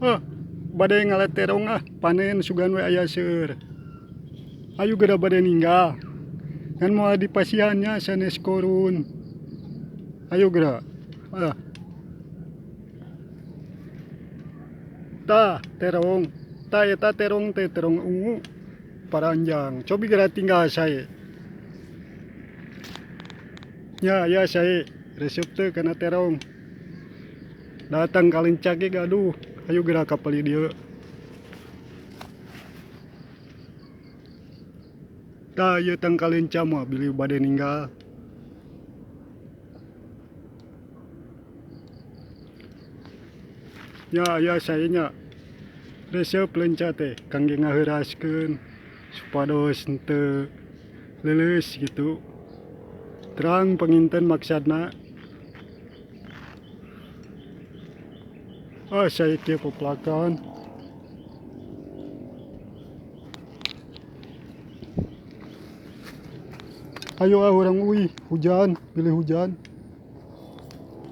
Oh, badai ngalet terong panen sugan we aya seur. Ayo gera badai ninggal. Kan mau di pasiannya sanes korun. Ayo gera. Ah, terong. Eta terong terong ungu paranjang. Cobi gera tinggal saya. Ya saya resep teh karena terong. Datang kalincak gaduh. Ayo gera kapali dia. Ya tang kalincak mah beli badai ninggal. Ya sayanya resep lenca teh kangge ngaheuraskeun supados henteu leuleus gitu. Terang penginten maksudna. Saya kieu peplakan. Ayo urang hujan, pilih hujan.